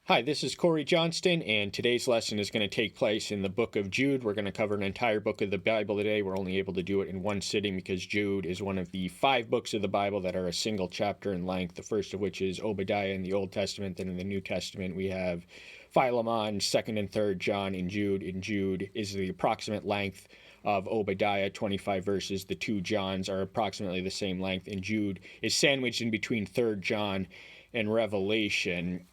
Hi, this is Corey Johnston, and today's lesson is going to take place in the book of Jude. We're going to cover an entire book of the Bible today. We're only able to do it in one sitting because Jude is one of the 5 books of the Bible that are a single chapter in length, the first of which is Obadiah in the Old Testament. Then in the New Testament, we have Philemon, 2nd and 3rd John, and Jude. And Jude is the approximate length of Obadiah, 25 verses. The 2 Johns are approximately the same length, and Jude is sandwiched in between 3rd John and Revelation.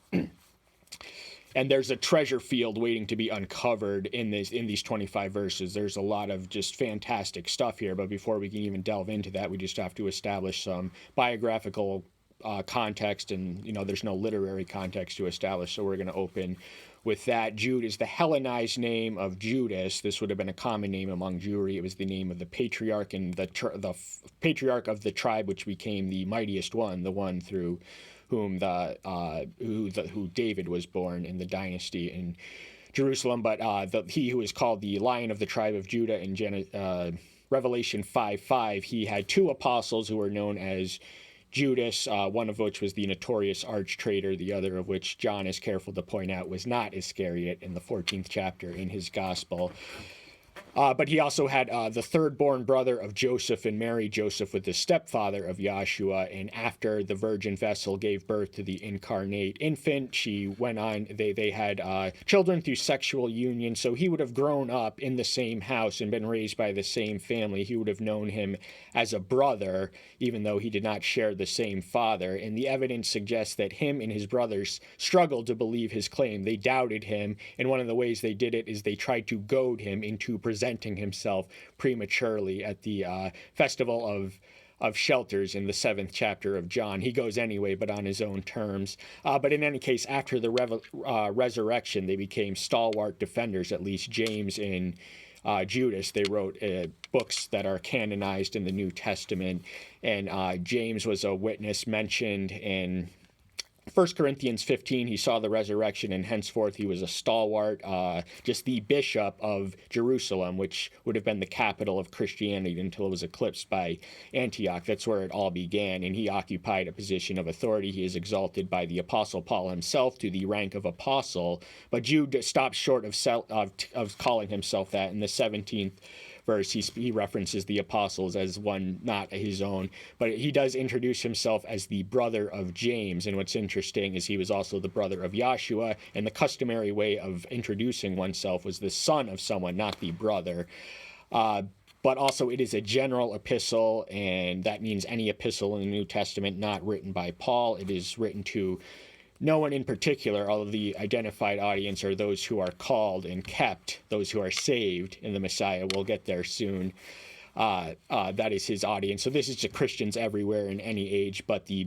And there's a treasure field waiting to be uncovered in these 25 verses. There's a lot of just fantastic stuff here, but before we can even delve into that, we just have to establish some biographical context, and there's no literary context to establish, so we're going to open with that. Jude is the Hellenized name of Judas. This would have been a common name among Jewry. It was the name of the patriarch and the patriarch of the tribe which became the mightiest one, the one through whom who David was born in the dynasty in Jerusalem. But he who is called the Lion of the tribe of Judah in Revelation 5:5, he had 2 apostles who were known as Judas, one of which was the notorious arch traitor, the other of which John is careful to point out was not Iscariot in the 14th chapter in his gospel. But he also had the third-born brother of Joseph and Mary. Joseph was the stepfather of Yahshua, and after the virgin vessel gave birth to the incarnate infant, she went on, they had children through sexual union, so he would have grown up in the same house and been raised by the same family. He would have known him as a brother, even though he did not share the same father, and the evidence suggests that him and his brothers struggled to believe his claim. They doubted him, and one of the ways they did it is they tried to goad him into presenting himself prematurely at the festival of shelters in the 7th chapter of John. He goes anyway, but on his own terms. But in any case, after the resurrection, they became stalwart defenders, at least James and Judas. They wrote books that are canonized in the New Testament, and James was a witness mentioned in 1 Corinthians 15. He saw the resurrection, and henceforth he was a stalwart, just the bishop of Jerusalem, which would have been the capital of Christianity until it was eclipsed by Antioch. That's where it all began, and he occupied a position of authority. He is exalted by the Apostle Paul himself to the rank of apostle, but Jude stops short of calling himself that. In the 17th verse, he references the apostles as one not his own, but he does introduce himself as the brother of James. And what's interesting is he was also the brother of Yahshua, and the customary way of introducing oneself was the son of someone, not the brother. But also it is a general epistle, and that means any epistle in the New Testament not written by Paul. It is written to no one in particular, although the identified audience are those who are called and kept, those who are saved in the Messiah. We'll get there soon. That is his audience. So this is to Christians everywhere in any age, but the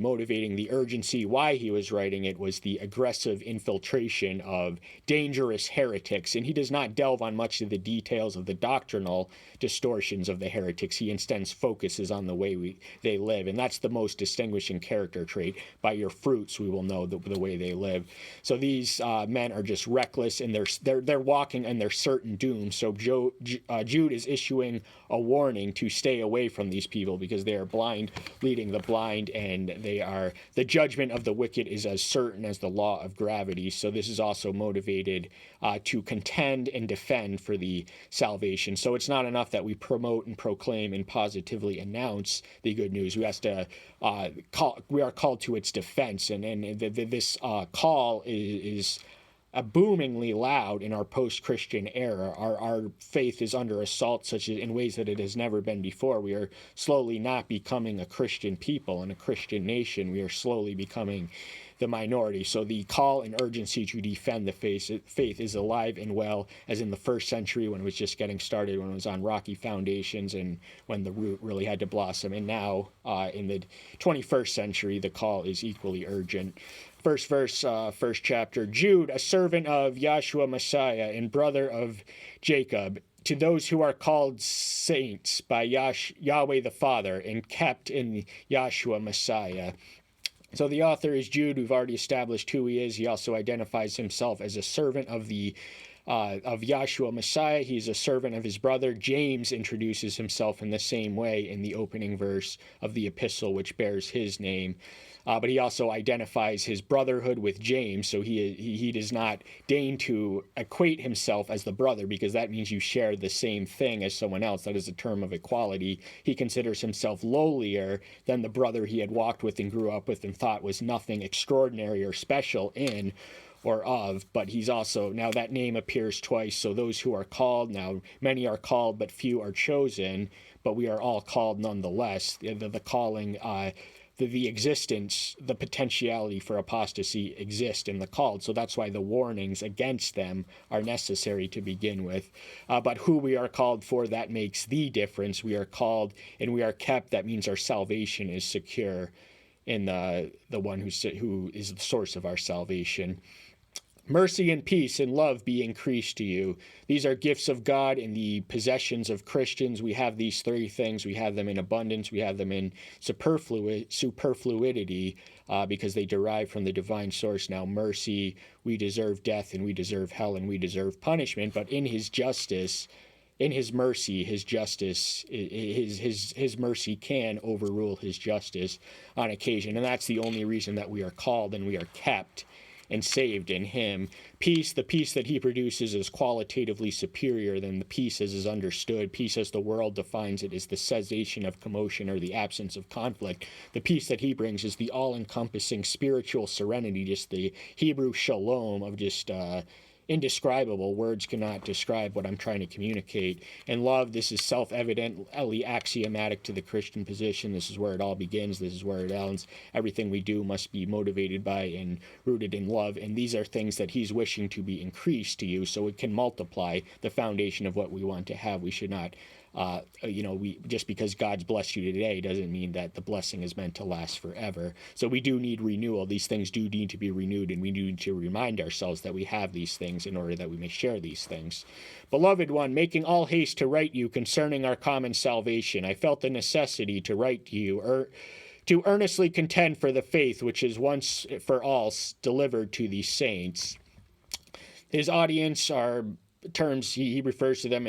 urgency why he was writing it was the aggressive infiltration of dangerous heretics. And he does not delve on much of the details of the doctrinal distortions of the heretics. He instead focuses on the way they live. And that's the most distinguishing character trait. By your fruits, we will know the way they live. So these men are just reckless, and they're walking in their certain doom. So Jude is issuing a warning to stay away from these people because they are blind leading the blind, and the judgment of the wicked is as certain as the law of gravity. So this is also motivated to contend and defend for the salvation. So it's not enough that we promote and proclaim and positively announce the good news. We are called to its defense, and this call is boomingly loud in our post-Christian era. Our faith is under assault in ways that it has never been before. We are slowly not becoming a Christian people and a Christian nation. We are slowly becoming the minority. So the call and urgency to defend the faith is alive and well, as in the 1st century when it was just getting started, when it was on rocky foundations and when the root really had to blossom. And now in the 21st century, the call is equally urgent. First verse, first chapter. Jude, a servant of Yahshua Messiah and brother of Jacob, to those who are called saints by Yahweh the Father and kept in Yahshua Messiah. So the author is Jude. We've already established who he is. He also identifies himself as a servant of the of Yahshua Messiah. He's a servant of his brother. James introduces himself in the same way in the opening verse of the epistle, which bears his name. But he also identifies his brotherhood with James, so he does not deign to equate himself as the brother, because that means you share the same thing as someone else. That is a term of equality. He considers himself lowlier than the brother he had walked with and grew up with and thought was nothing extraordinary or special in or of, but he's also, now that name appears twice, so those who are called, now many are called, but few are chosen, but we are all called nonetheless. The calling, the existence, the potentiality for apostasy exist in the called. So that's why the warnings against them are necessary to begin with. But who we are called for, that makes the difference. We are called and we are kept. That means our salvation is secure in the one who is the source of our salvation. Mercy and peace and love be increased to you. These are gifts of God and the possessions of Christians. We have these three things. We have them in abundance. We have them in superfluidity because they derive from the divine source. Now, mercy, we deserve death and we deserve hell and we deserve punishment. But in his justice, in his mercy, his justice, his mercy can overrule his justice on occasion. And that's the only reason that we are called and we are kept and saved in him. Peace, the peace that he produces is qualitatively superior than the peace as is understood. Peace as the world defines it is the cessation of commotion or the absence of conflict. The peace that he brings is the all-encompassing spiritual serenity, just the Hebrew shalom of just indescribable. Words cannot describe what I'm trying to communicate. And love, this is self-evidently axiomatic to the Christian position. This is where it all begins. This is where it ends. Everything we do must be motivated by and rooted in love. And these are things that he's wishing to be increased to you so it can multiply the foundation of what we want to have. We should not just because God's blessed you today doesn't mean that the blessing is meant to last forever. So we do need renewal. These things do need to be renewed, and we need to remind ourselves that we have these things in order that we may share these things. Beloved one, making all haste to write you concerning our common salvation, I felt the necessity to write to you, to earnestly contend for the faith which is once for all delivered to the saints. His audience are terms, he refers to them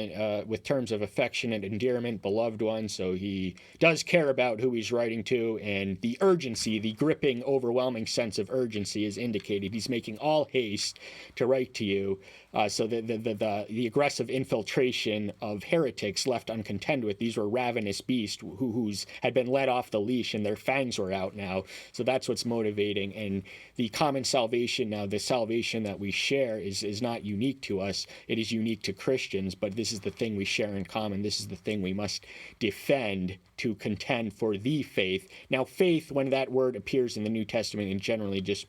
with terms of affectionate endearment, beloved one, so he does care about who he's writing to, and the urgency, the gripping, overwhelming sense of urgency is indicated. He's making all haste to write to you, so the aggressive infiltration of heretics left uncontended with. These were ravenous beasts who's had been let off the leash and their fangs were out now, so that's what's motivating. And the common salvation, now the salvation that we share is not unique to us. It is unique to Christians, but this is the thing we share in common. This is the thing we must defend, to contend for the faith. Now, faith, when that word appears in the New Testament, and generally just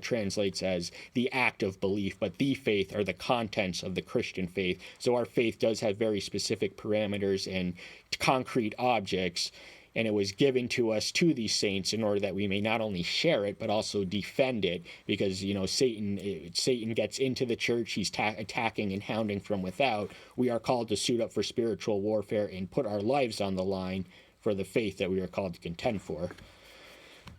translates as the act of belief, but the faith are the contents of the Christian faith. So our faith does have very specific parameters and concrete objects, and it was given to us, to these saints, in order that we may not only share it, but also defend it, because, Satan gets into the church, he's attacking and hounding from without. We are called to suit up for spiritual warfare and put our lives on the line for the faith that we are called to contend for.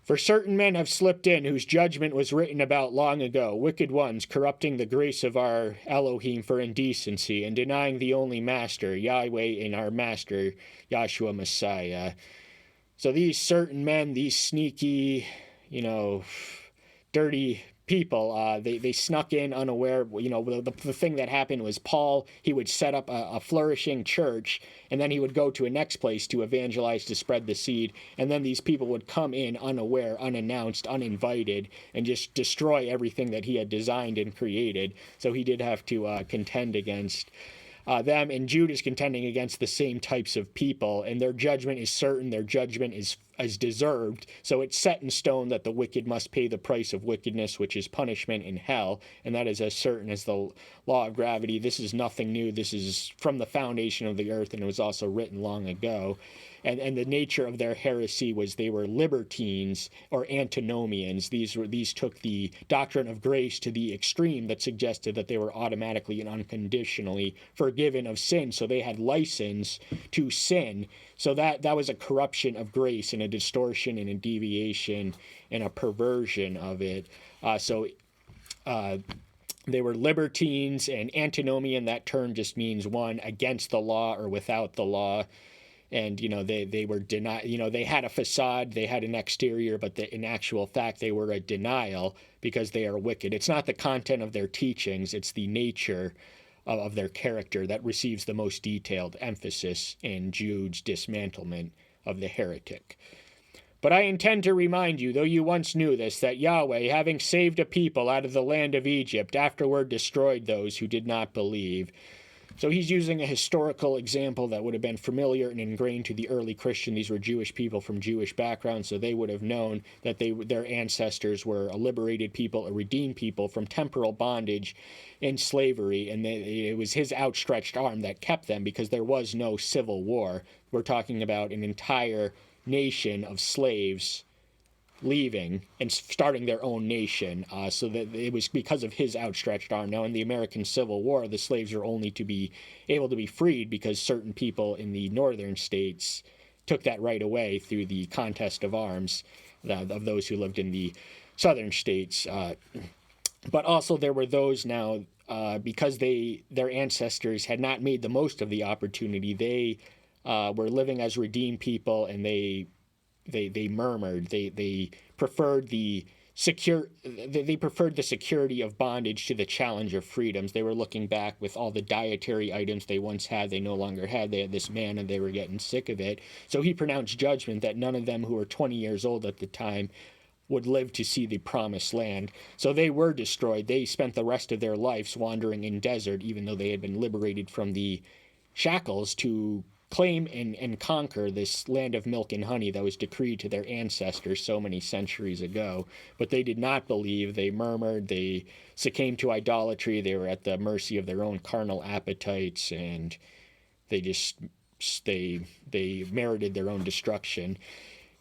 For certain men have slipped in, whose judgment was written about long ago, wicked ones, corrupting the grace of our Elohim for indecency, and denying the only Master, Yahweh, and our Master, Yahshua Messiah. So these certain men, these sneaky, dirty people, they snuck in unaware. The thing that happened was Paul, he would set up a flourishing church, and then he would go to a next place to evangelize, to spread the seed, and then these people would come in unaware, unannounced, uninvited, and just destroy everything that he had designed and created. So he did have to contend against them, and Jude is contending against the same types of people, and their judgment is certain, their judgment is deserved, so it's set in stone that the wicked must pay the price of wickedness, which is punishment in hell, and that is as certain as the law of gravity. This is nothing new. This is from the foundation of the earth, and it was also written long ago. And the nature of their heresy was they were libertines or antinomians. These took the doctrine of grace to the extreme that suggested that they were automatically and unconditionally forgiven of sin. So they had license to sin. So that was a corruption of grace and a distortion and a deviation and a perversion of it. They were libertines, and antinomian, that term just means one against the law or without the law. And they were denied. They had a facade, they had an exterior, but in actual fact they were a denial, because they are wicked. It's not the content of their teachings, it's the nature of their character that receives the most detailed emphasis in Jude's dismantlement of the heretic. But I intend to remind you, though you once knew this, that Yahweh, having saved a people out of the land of Egypt, afterward destroyed those who did not believe. So he's using a historical example that would have been familiar and ingrained to the early Christian. These were Jewish people from Jewish backgrounds, so they would have known that their ancestors were a liberated people, a redeemed people from temporal bondage and slavery, and it was his outstretched arm that kept them, because there was no civil war. We're talking about an entire nation of slaves leaving and starting their own nation, so that it was because of his outstretched arm. Now, in the American Civil War, the slaves were only to be able to be freed because certain people in the northern states took that right away through the contest of arms of those who lived in the southern states. But also there were those now, because their ancestors had not made the most of the opportunity, they were living as redeemed people, and they murmured. They preferred the security of bondage to the challenge of freedoms. They were looking back with all the dietary items they once had, they no longer had. They had this manna, they were getting sick of it. So he pronounced judgment that none of them who were 20 years old at the time would live to see the promised land. So they were destroyed. They spent the rest of their lives wandering in desert, even though they had been liberated from the shackles to claim and conquer this land of milk and honey that was decreed to their ancestors so many centuries ago. But they did not believe. They murmured. They succumbed to idolatry. They were at the mercy of their own carnal appetites, and they merited their own destruction.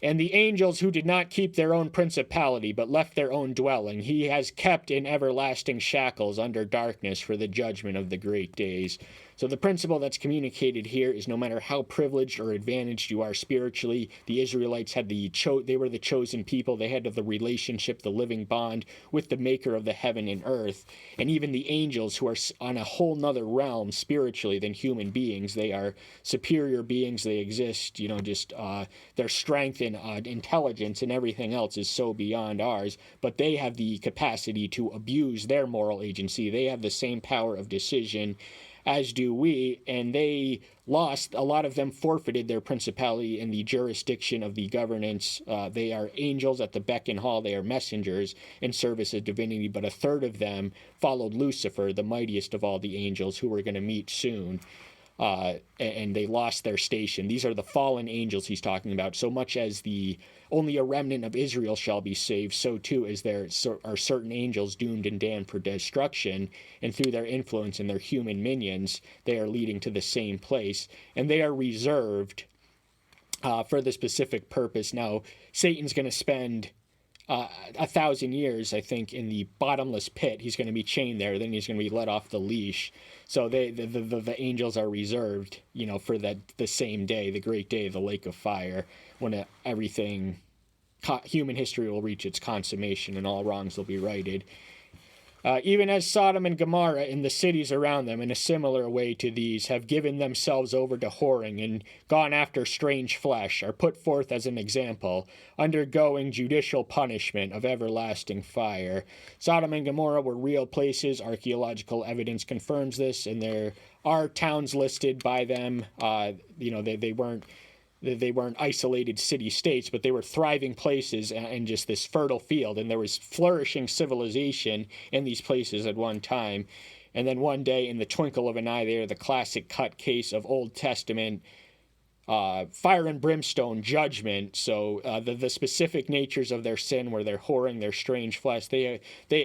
And the angels who did not keep their own principality, but left their own dwelling, he has kept in everlasting shackles under darkness for the judgment of the great days. So the principle that's communicated here is, no matter how privileged or advantaged you are spiritually, the Israelites had they were the chosen people. They had the relationship, the living bond with the maker of the heaven and earth. And even the angels, who are on a whole nother realm spiritually than human beings, they are superior beings. They exist, their strength and intelligence and everything else is so beyond ours. But they have the capacity to abuse their moral agency. They have the same power of decision as do we, and a lot of them forfeited their principality in the jurisdiction of the governance. They are angels at the beck and call. They are messengers in service of divinity, but a third of them followed Lucifer, the mightiest of all the angels, who we're going to meet soon. And they lost their station. These are the fallen angels he's talking about. So much as only a remnant of Israel shall be saved, so too is there are certain angels doomed and damned for destruction, and through their influence and their human minions, they are leading to the same place, and they are reserved for the specific purpose. Now, Satan's going to spend 1,000 years, I think, in the bottomless pit. He's going to be chained there. Then he's going to be let off the leash. So the angels are reserved, for the same day, the great day of the lake of fire, when human history will reach its consummation and all wrongs will be righted. Even as Sodom and Gomorrah and the cities around them, in a similar way to these, have given themselves over to whoring and gone after strange flesh, are put forth as an example, undergoing judicial punishment of everlasting fire. Sodom and Gomorrah were real places. Archaeological evidence confirms this, and there are towns listed by them. They weren't isolated city-states, but they were thriving places and just this fertile field. And there was flourishing civilization in these places at one time. And then one day, in the twinkle of an eye, they are the classic cut case of Old Testament fire and brimstone judgment. So the specific natures of their sin, where they're whoring, their strange flesh, they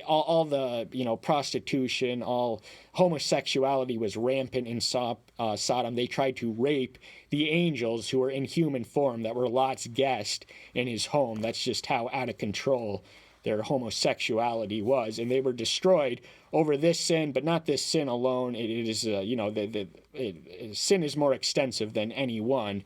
all the prostitution, all homosexuality was rampant in Sodom. They tried to rape the angels who were in human form, that were Lot's guest in his home. That's just how out of control their homosexuality was, and they were destroyed over this sin, but not this sin alone. It is, sin is more extensive than any one,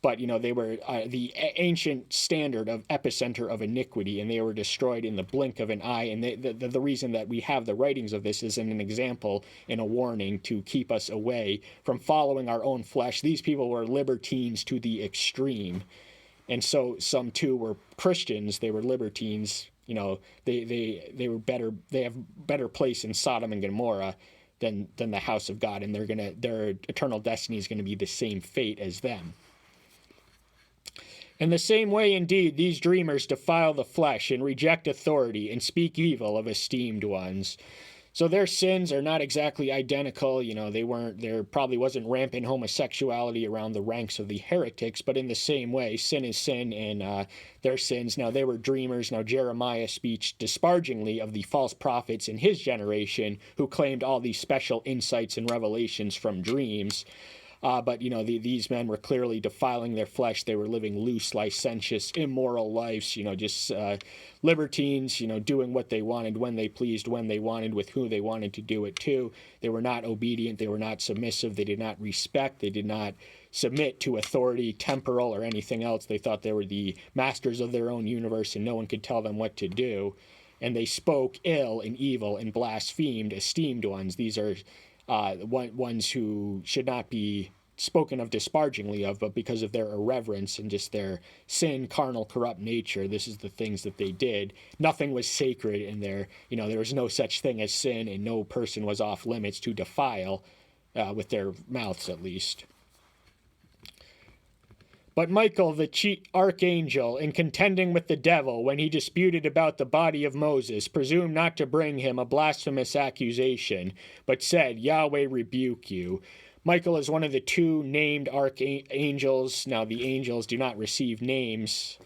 but they were the ancient standard of epicenter of iniquity, and they were destroyed in the blink of an eye. And the reason that we have the writings of this is an example and a warning to keep us away from following our own flesh. These people were libertines to the extreme, and so some too were Christians. They were libertines. They were better. They have better place in Sodom and Gomorrah than the house of God, and their eternal destiny is going to be the same fate as them. In the same way, indeed, these dreamers defile the flesh and reject authority and speak evil of esteemed ones. So their sins are not exactly identical. There probably wasn't rampant homosexuality around the ranks of the heretics, but in the same way, sin is sin, and their sins. Now, they were dreamers. Now, Jeremiah speaks disparagingly of the false prophets in his generation who claimed all these special insights and revelations from dreams. But these men were clearly defiling their flesh. They were living loose, licentious, immoral lives, just libertines, doing what they wanted, when they pleased, when they wanted, with who they wanted to do it to. They were not obedient. They were not submissive. They did not respect. They did not submit to authority, temporal, or anything else. They thought they were the masters of their own universe and no one could tell them what to do. And they spoke ill and evil and blasphemed esteemed ones. These are ones who should not be spoken of disparagingly of, but because of their irreverence and just their sin, carnal, corrupt nature, this is the things that they did. Nothing was sacred in there. There was no such thing as sin, and no person was off limits to defile, with their mouths at least. But Michael, the chief archangel, in contending with the devil when he disputed about the body of Moses, presumed not to bring him a blasphemous accusation, but said, Yahweh rebuke you. Michael is one of the two named archangels. Now, the angels do not receive names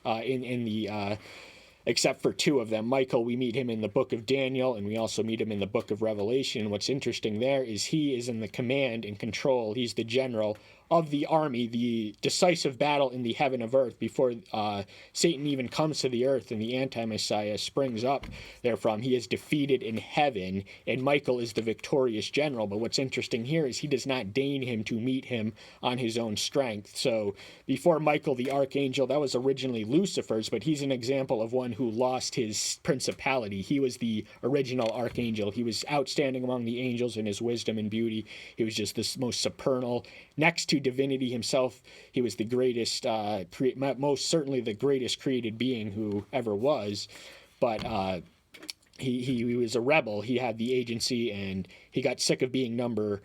except for two of them. Michael, we meet him in the book of Daniel, and we also meet him in the book of Revelation. What's interesting there is he is in the command and control. He's the general of the army, the decisive battle in the heaven of earth before Satan even comes to the earth and the anti-Messiah springs up therefrom. He is defeated in heaven, and Michael is the victorious general. But what's interesting here is he does not deign him to meet him on his own strength. So before Michael the archangel, that was originally Lucifer's, but he's an example of one who lost his principality. He was the original archangel. He was outstanding among the angels in his wisdom and beauty. He was just the most supernal. Next to divinity himself, he was the greatest, most certainly the greatest created being who ever was. But he was a rebel. He had the agency, and he got sick of being number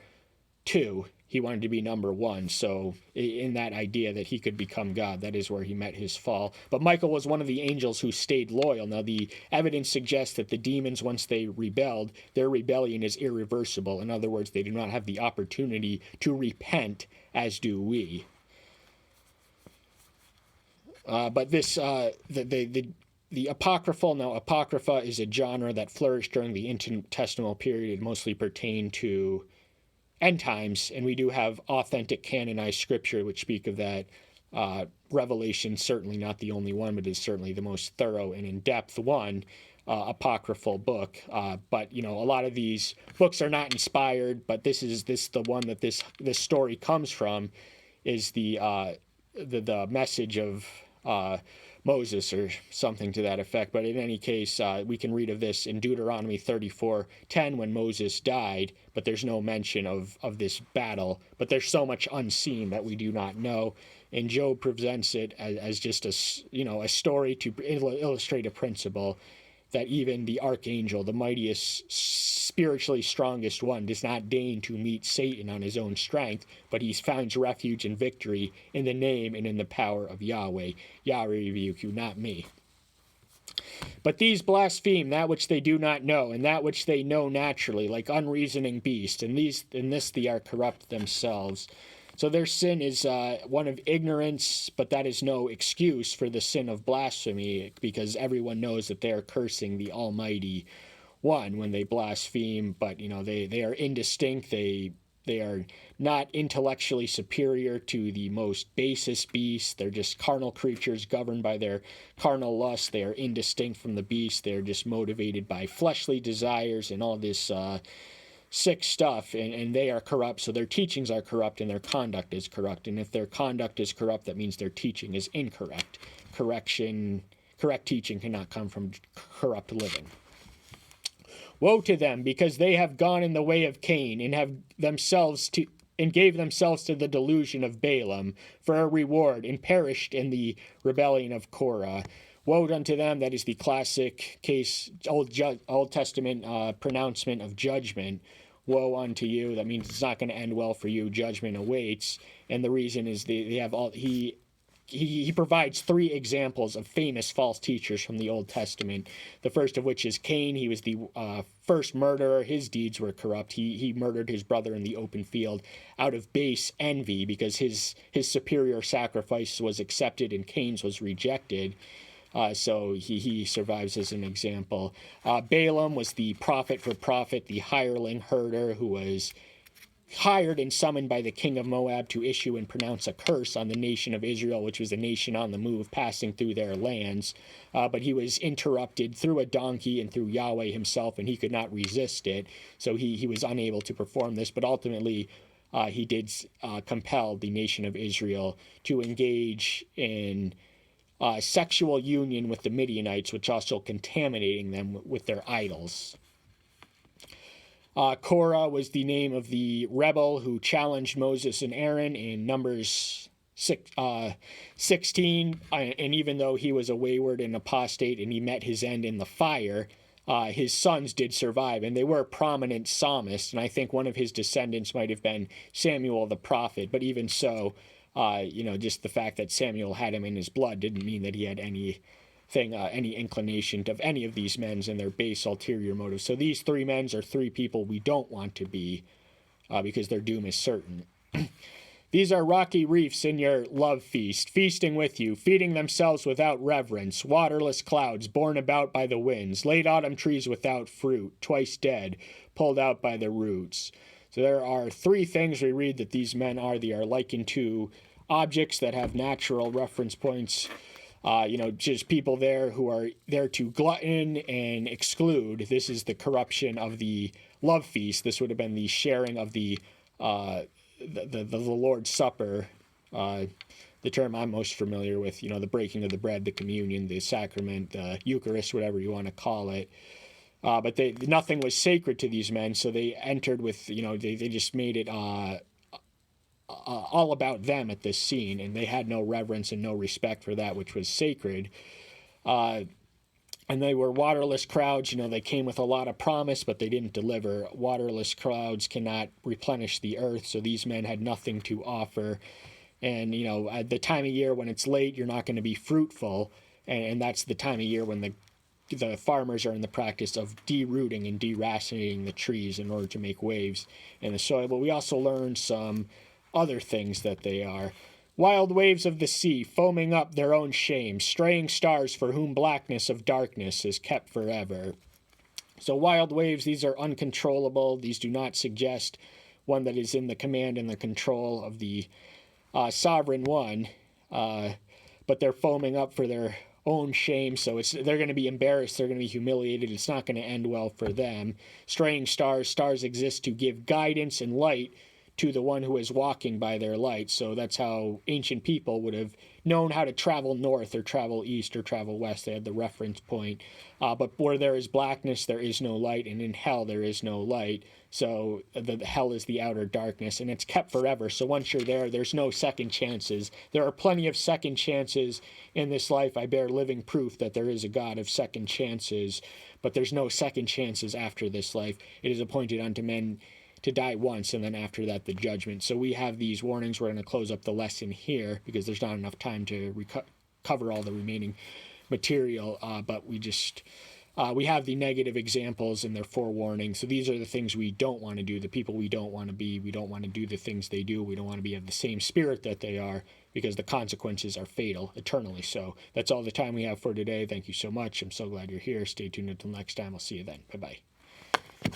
two. He wanted to be number one. So in that idea that he could become God, that is where he met his fall. But Michael was one of the angels who stayed loyal. Now, the evidence suggests that the demons, once they rebelled, their rebellion is irreversible. In other words, they do not have the opportunity to repent as do we. But this, the apocryphal, now apocrypha is a genre that flourished during the intertestamental period. It mostly pertained to end times, and we do have authentic canonized scripture which speak of that. Revelation, certainly not the only one, but is certainly the most thorough and in-depth one, apocryphal book. But a lot of these books are not inspired, but this the one that this story comes from, is the message of Moses or something to that effect. But in any case, we can read of this in Deuteronomy 34:10 when Moses died, but there's no mention of this battle. But there's so much unseen that we do not know. And Job presents it as just a story to illustrate a principle that even the archangel, the mightiest, spiritually strongest one, does not deign to meet Satan on his own strength, but he finds refuge and victory in the name and in the power of Yahweh. Yahweh rebuke you, not me. But these blaspheme that which they do not know, and that which they know naturally, like unreasoning beasts, and in this they are corrupt themselves. So their sin is one of ignorance, but that is no excuse for the sin of blasphemy, because everyone knows that they are cursing the Almighty One when they blaspheme. But they are indistinct. They are not intellectually superior to the most basest beasts. They're just carnal creatures governed by their carnal lusts. They are indistinct from the beast. They're just motivated by fleshly desires and all this sick stuff, and they are corrupt, so their teachings are corrupt and their conduct is corrupt. And if their conduct is corrupt, that means their teaching is incorrect. Correct teaching cannot come from corrupt living. Woe to them, because they have gone in the way of Cain, and gave themselves to the delusion of Balaam for a reward, and perished in the rebellion of Korah. Woe unto them, that is the classic case, Old Testament pronouncement of judgment. Woe unto you, that means it's not going to end well for you, judgment awaits. And the reason is they have all, he provides 3 examples of famous false teachers from the Old Testament. The first of which is Cain. He was the first murderer. His deeds were corrupt. He murdered his brother in the open field out of base envy because his superior sacrifice was accepted and Cain's was rejected. So he survives as an example. Balaam was the prophet for profit, the hireling herder who was hired and summoned by the king of Moab to issue and pronounce a curse on the nation of Israel, which was a nation on the move passing through their lands. But he was interrupted through a donkey and through Yahweh himself, and he could not resist it. So he was unable to perform this. But ultimately, he did compel the nation of Israel to engage in sexual union with the Midianites, which also contaminating them with their idols. Korah was the name of the rebel who challenged Moses and Aaron in Numbers 16. And even though he was a wayward and apostate and he met his end in the fire, his sons did survive, and they were prominent psalmists. And I think one of his descendants might have been Samuel the prophet. But even so, just the fact that Samuel had him in his blood didn't mean that he had any inclination of any of these men and their base ulterior motives. So these 3 men are 3 people we don't want to be because their doom is certain. These are rocky reefs in your love feast, feasting with you, feeding themselves without reverence, waterless clouds borne about by the winds, late autumn trees without fruit, twice dead, pulled out by the roots. So there are 3 things we read that these men are. They are likened to objects that have natural reference points. Just people there who are there to glutton and exclude. This is the corruption of the love feast. This would have been the sharing of the Lord's Supper, the term I'm most familiar with, the breaking of the bread, the communion, the sacrament, the Eucharist, whatever you want to call it. But nothing was sacred to these men, so they entered with, they just made it all about them at this scene, and they had no reverence and no respect for that which was sacred. And they were waterless crowds. They came with a lot of promise, but they didn't deliver. Waterless crowds cannot replenish the earth, so these men had nothing to offer. And, at the time of year when it's late, you're not going to be fruitful, and that's the time of year when the farmers are in the practice of derooting and deracinating the trees in order to make waves in the soil. But we also learned some other things that they are. Wild waves of the sea, foaming up their own shame, straying stars for whom blackness of darkness is kept forever. So wild waves, these are uncontrollable. These do not suggest one that is in the command and the control of the sovereign one, but they're foaming up for their own shame, so they're going to be embarrassed, they're going to be humiliated, it's not going to end well for them. Straying stars exist to give guidance and light to the one who is walking by their light. So that's how ancient people would have known how to travel north or travel east or travel west. They had the reference point. But where there is blackness, there is no light, and in hell there is no light. So the hell is the outer darkness, and it's kept forever. So once you're there, there's no second chances. There are plenty of second chances in this life. I bear living proof that there is a God of second chances, but there's no second chances after this life. It is appointed unto men to die once, and then after that the judgment. So we have these warnings. We're going to close up the lesson here because there's not enough time to cover all the remaining material, but we have the negative examples and their forewarning. So these are the things we don't want to do, the people we don't want to be. We don't want to do the things they do. We don't want to be of the same spirit that they are, because the consequences are fatal eternally. So that's all the time we have for today. Thank you so much. I'm so glad you're here. Stay tuned until next time. I'll see you then. Bye-bye.